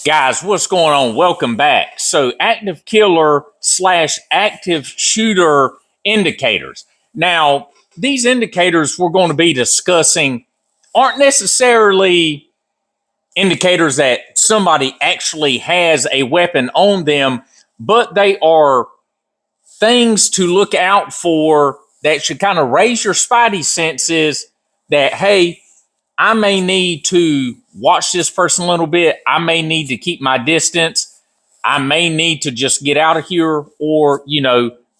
Guys, what's going on? Welcome back. So, active killer slash active shooter indicators. Now, these indicators we're going to be discussing aren't necessarily indicators that somebody actually has a weapon on them, but they are things to look out for that should kind of raise your spidey senses that, hey, I may need to watch this person a little bit. I may need to keep my distance. I may need to just get out of here, or,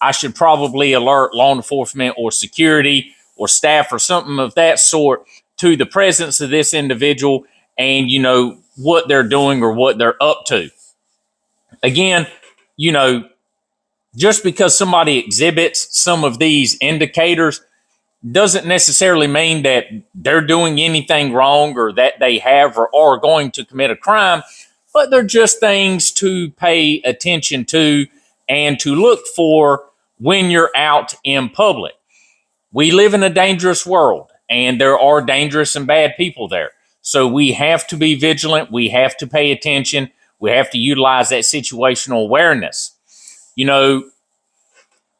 I should probably alert law enforcement or security or staff or something of that sort to the presence of this individual and, what they're doing or what they're up to. Again, you know, just because somebody exhibits some of these indicators doesn't necessarily mean that they're doing anything wrong or that they have or are going to commit a crime, but they're just things to pay attention to and to look for when you're out in public. We live in a dangerous world, and there are dangerous and bad people there. So we have to be vigilant. We have to pay attention. We have to utilize that situational awareness.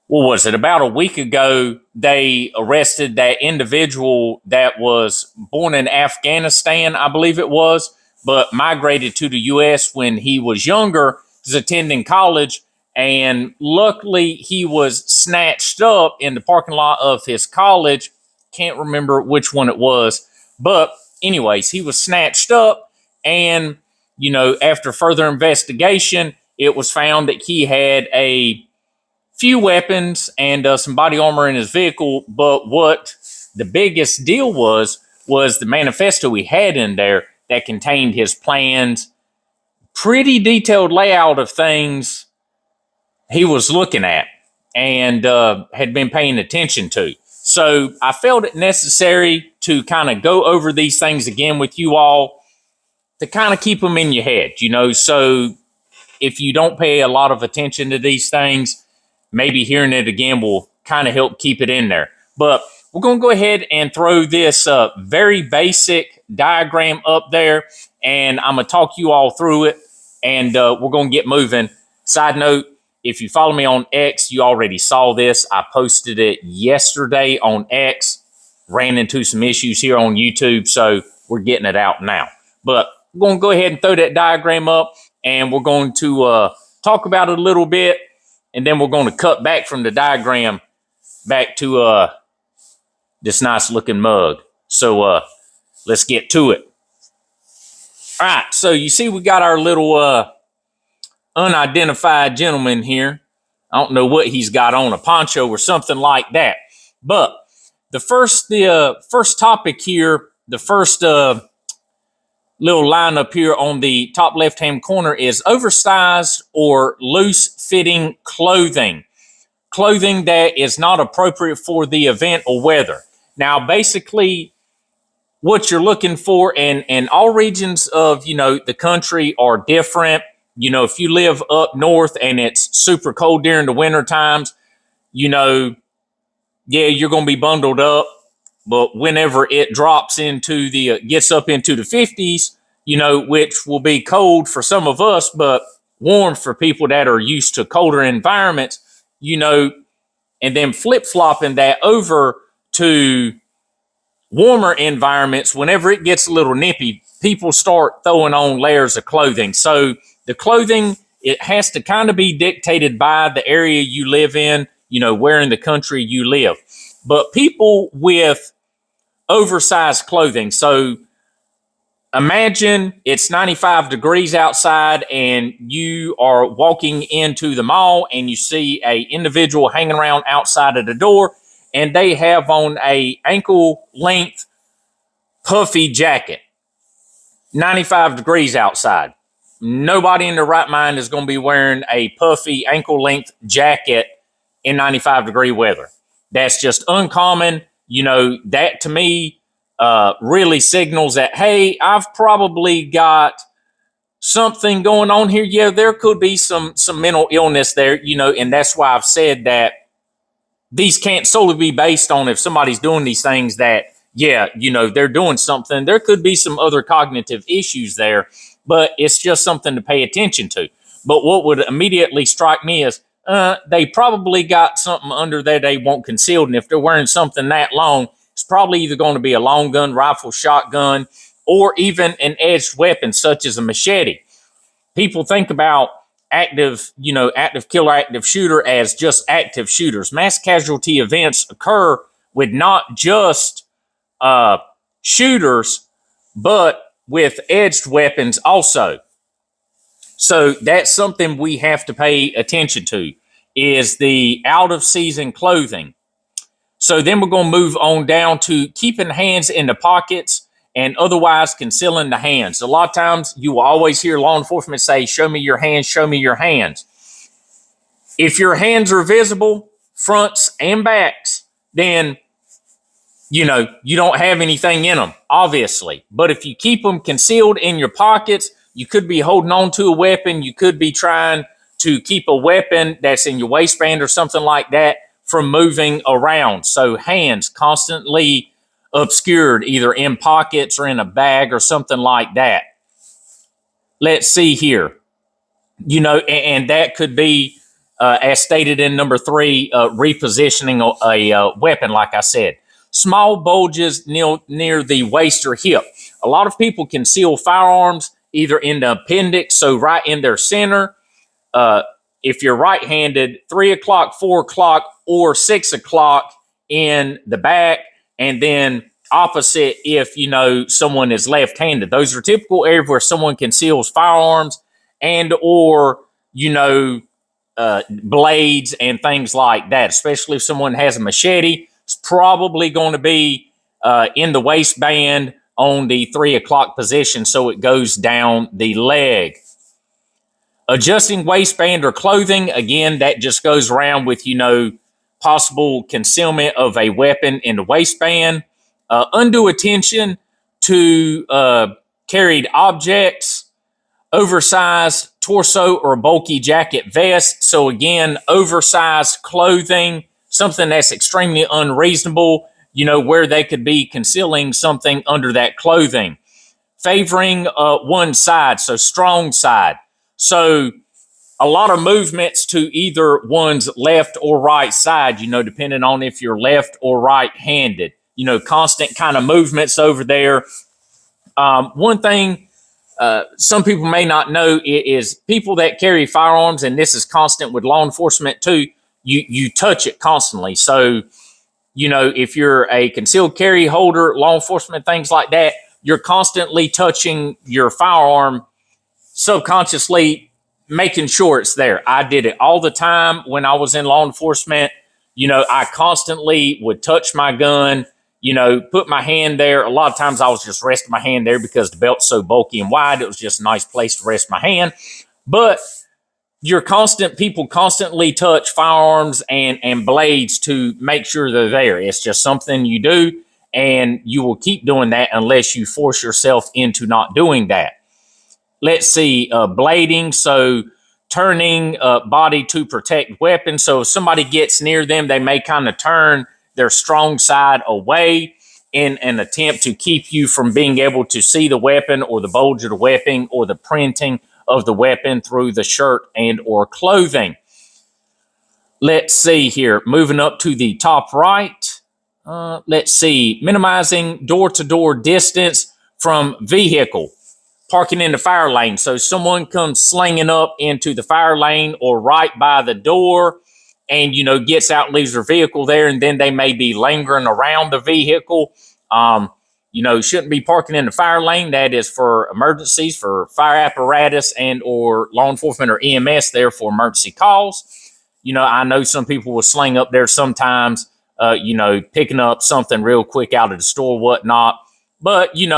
What was it? About a week ago, they arrested that individual that was born in Afghanistan, I believe it was, but migrated to the U.S. when he was younger, was attending college, and luckily he was snatched up in the parking lot of his college. Can't remember which one it was, but anyways, he was snatched up, and after further investigation, it was found that he had a few weapons and some body armor in his vehicle. But what the biggest deal was the manifesto he had in there that contained his plans, pretty detailed layout of things he was looking at and had been paying attention to. So I felt it necessary to kind of go over these things again with you all to kind of keep them in your head, so if you don't pay a lot of attention to these things, maybe hearing it again will kind of help keep it in there. But we're going to go ahead and throw this very basic diagram up there, and I'm going to talk you all through it, and we're going to get moving. Side note, if you follow me on X, you already saw this. I posted it yesterday on X, ran into some issues here on YouTube, so we're getting it out now. But we're going to go ahead and throw that diagram up, and we're going to talk about it a little bit. And then we're going to cut back from the diagram back to this nice looking mug. So let's get to it. All right. So you see we got our little unidentified gentleman here. I don't know what he's got on, a poncho or something like that. But the first topic here, the first little line up here on the top left-hand corner is oversized or loose-fitting clothing. Clothing that is not appropriate for the event or weather. Now, basically, what you're looking for, and all regions of, the country are different. If you live up north and it's super cold during the winter times, you're going to be bundled up. But whenever it drops into gets up into the 50s, which will be cold for some of us, but warm for people that are used to colder environments, and then flip-flopping that over to warmer environments, whenever it gets a little nippy, people start throwing on layers of clothing. So the clothing, it has to kind of be dictated by the area you live in, where in the country you live. But people with oversized clothing. So imagine it's 95 degrees outside and you are walking into the mall and you see a individual hanging around outside of the door and they have on a ankle length puffy jacket. 95 degrees outside. Nobody in their right mind is going to be wearing a puffy ankle length jacket in 95 degree weather. That's just uncommon. That to me really signals that, hey, I've probably got something going on here. Yeah, there could be some mental illness there, and that's why I've said that these can't solely be based on if somebody's doing these things that, they're doing something. There could be some other cognitive issues there but it's just something to pay attention to. But what would immediately strike me is they probably got something under there they want concealed. And if they're wearing something that long, it's probably either going to be a long gun, rifle, shotgun, or even an edged weapon such as a machete. People think about active killer, active shooter as just active shooters. Mass casualty events occur with not just shooters, but with edged weapons also. So that's something we have to pay attention to, is the out of season clothing. So then we're going to move on down to keeping hands in the pockets and otherwise concealing the hands. A lot of times you will always hear law enforcement say, show me your hands, show me your hands. If your hands are visible, fronts and backs, then you don't have anything in them, obviously. But if you keep them concealed in your pockets, you could be holding on to a weapon. You could be trying to keep a weapon that's in your waistband or something like that from moving around. So hands constantly obscured, either in pockets or in a bag or something like that. Let's see here. And that could be, as stated in number 3, repositioning a weapon, like I said. Small bulges near the waist or hip. A lot of people conceal firearms either in the appendix, so right in their center. If you're right-handed, 3 o'clock, 4 o'clock, or 6 o'clock in the back, and then opposite if someone is left-handed. Those are typical areas where someone conceals firearms and or blades and things like that. Especially if someone has a machete, it's probably going to be in the waistband on the 3 o'clock position, so it goes down the leg. Adjusting waistband or clothing, again, that just goes around with, possible concealment of a weapon in the waistband. Undue attention to carried objects, oversized torso or bulky jacket vest. So again, oversized clothing, something that's extremely unreasonable, where they could be concealing something under that clothing. Favoring one side, so strong side. So a lot of movements to either one's left or right side, depending on if you're left or right-handed. Constant kind of movements over there. One thing some people may not know is people that carry firearms, and this is constant with law enforcement too, you touch it constantly. So, if you're a concealed carry holder, law enforcement, things like that, you're constantly touching your firearm, subconsciously making sure it's there. I did it all the time when I was in law enforcement. I constantly would touch my gun, put my hand there. A lot of times I was just resting my hand there because the belt's so bulky and wide. It was just a nice place to rest my hand. But people constantly touch firearms and blades to make sure they're there. It's just something you do, and you will keep doing that unless you force yourself into not doing that. Let's see, blading, so turning body to protect weapons. So if somebody gets near them, they may kind of turn their strong side away in an attempt to keep you from being able to see the weapon or the bulge of the weapon or the printing of the weapon through the shirt and or clothing. Let's see here, moving up to the top right. Let's see, minimizing door-to-door distance from vehicle. Parking in the fire lane. So someone comes slinging up into the fire lane or right by the door and, gets out and leaves their vehicle there. And then they may be lingering around the vehicle. Shouldn't be parking in the fire lane. That is for emergencies, for fire apparatus and or law enforcement or EMS there for emergency calls. I know some people will sling up there sometimes, picking up something real quick out of the store, whatnot. But, you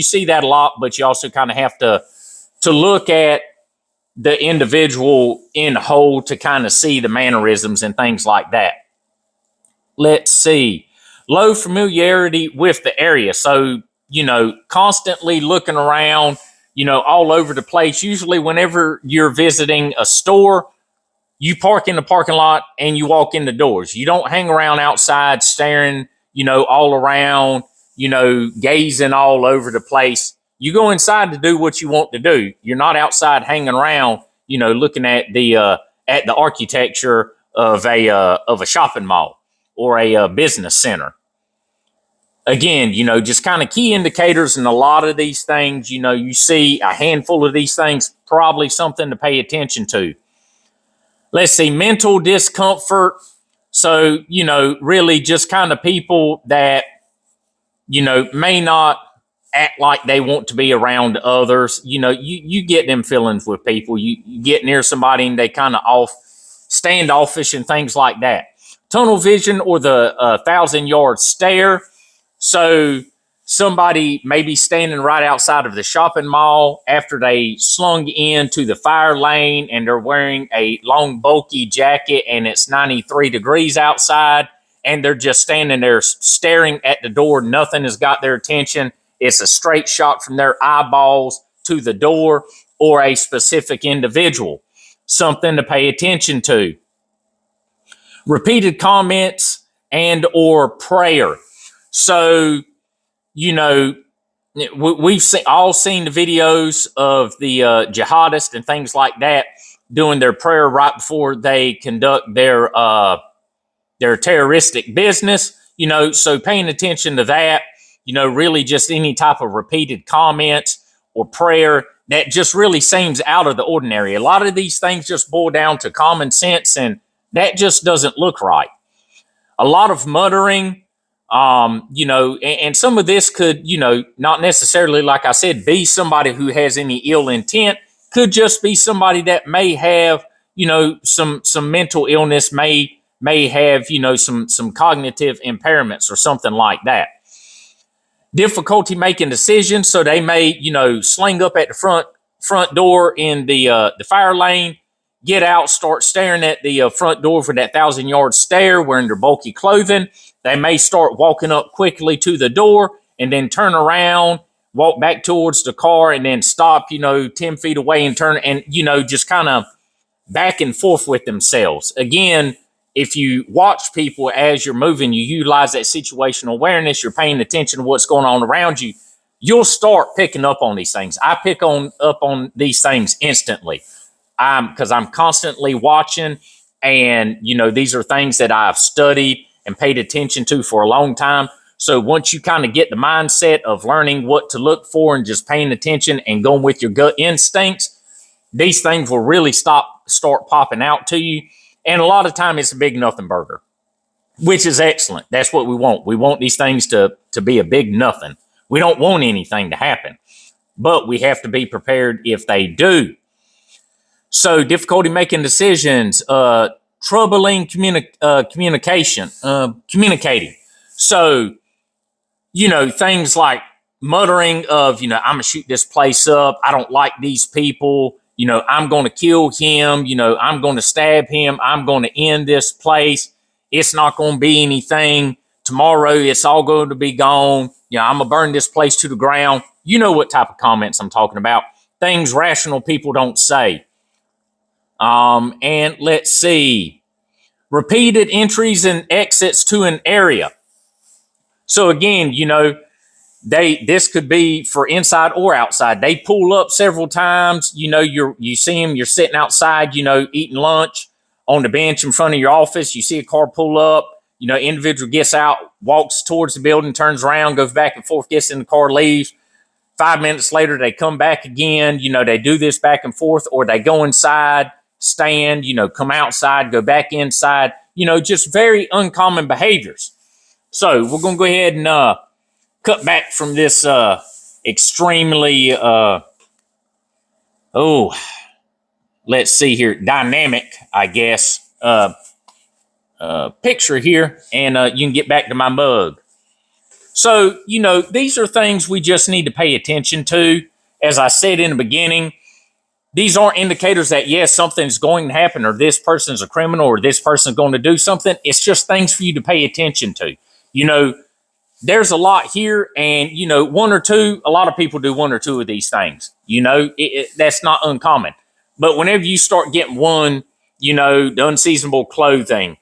see that a lot, but you also kind of have to look at the individual in whole to kind of see the mannerisms and things like that. Let's see. Low familiarity with the area. So, constantly looking around, all over the place. Usually whenever you're visiting a store, you park in the parking lot and you walk in the doors. You don't hang around outside staring, all around, gazing all over the place. You go inside to do what you want to do. You're not outside hanging around, looking at the architecture of a shopping mall or a business center. Again, just kind of key indicators in a lot of these things. You see a handful of these things, probably something to pay attention to. Let's see, mental discomfort. So, really just kind of people that, may not act like they want to be around others. You get them feelings with people. You get near somebody and they kind of standoffish and things like that. Tunnel vision or the 1,000-yard stare. So somebody may be standing right outside of the shopping mall after they slung into the fire lane and they're wearing a long, bulky jacket and it's 93 degrees outside and they're just standing there staring at the door. Nothing has got their attention. It's a straight shot from their eyeballs to the door or a specific individual. Something to pay attention to. Repeated comments and or prayer. So, we've all seen the videos of the jihadists and things like that doing their prayer right before they conduct their terroristic business. So paying attention to that. Really just any type of repeated comments or prayer that just really seems out of the ordinary. A lot of these things just boil down to common sense, and that just doesn't look right. A lot of muttering. And some of this could, not necessarily, like I said, be somebody who has any ill intent. Could just be somebody that may have, some mental illness, may have, some cognitive impairments or something like that. Difficulty making decisions, so they may, sling up at the front door in the fire lane, get out, start staring at the front door for that 1,000-yard stare, wearing their bulky clothing. They may start walking up quickly to the door and then turn around, walk back towards the car, and then stop, 10 feet away and turn and, just kind of back and forth with themselves. Again, if you watch people as you're moving, you utilize that situational awareness, you're paying attention to what's going on around you, you'll start picking up on these things. I pick up on these things instantly. Because I'm constantly watching, and these are things that I've studied and paid attention to for a long time. So once you kind of get the mindset of learning what to look for and just paying attention and going with your gut instincts, these things will really start popping out to you. And a lot of time it's a big nothing burger, which is excellent. That's what we want. We want these things to be a big nothing. We don't want anything to happen, but we have to be prepared if they do. So difficulty making decisions, troubling communicating. So, things like muttering of, I'm going to shoot this place up. I don't like these people. I'm going to kill him. I'm going to stab him. I'm going to end this place. It's not going to be anything. Tomorrow, it's all going to be gone. I'm going to burn this place to the ground. You know what type of comments I'm talking about. Things rational people don't say. And let's see, repeated entries and exits to an area. So again, this could be for inside or outside. They pull up several times. You see them. You're sitting outside. Eating lunch on the bench in front of your office. You see a car pull up. Individual gets out, walks towards the building, turns around, goes back and forth, gets in the car, leaves. 5 minutes later, they come back again. They do this back and forth, or they go inside, stand, come outside, go back inside, just very uncommon behaviors. So we're going to go ahead and cut back from this extremely, let's see here, dynamic, I guess, picture here, and you can get back to my mug. So, these are things we just need to pay attention to. As I said in the beginning, these aren't indicators that, yes, something's going to happen, or this person's a criminal, or this person's going to do something. It's just things for you to pay attention to. There's a lot here, and, one or two, a lot of people do one or two of these things. That's not uncommon. But whenever you start getting one, the unseasonable clothing,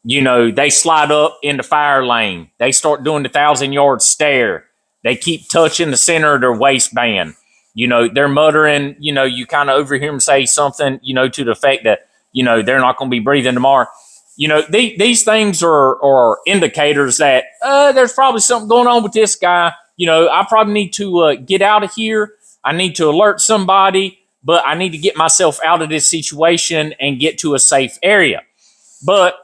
they slide up in the fire lane. They start doing the 1,000-yard stare. They keep touching the center of their waistband. They're muttering, you kind of overhear them say something, to the effect that, they're not going to be breathing tomorrow. These things are indicators that there's probably something going on with this guy. I probably need to get out of here. I need to alert somebody, but I need to get myself out of this situation and get to a safe area. But,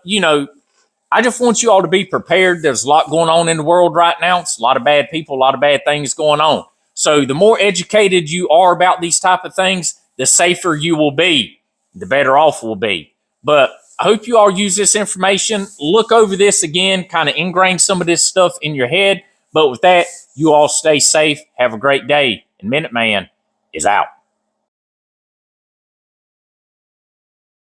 I just want you all to be prepared. There's a lot going on in the world right now. It's a lot of bad people, a lot of bad things going on. So the more educated you are about these type of things, the safer you will be, the better off we'll be. But I hope you all use this information. Look over this again, kind of ingrain some of this stuff in your head. But with that, you all stay safe. Have a great day. And Minuteman is out.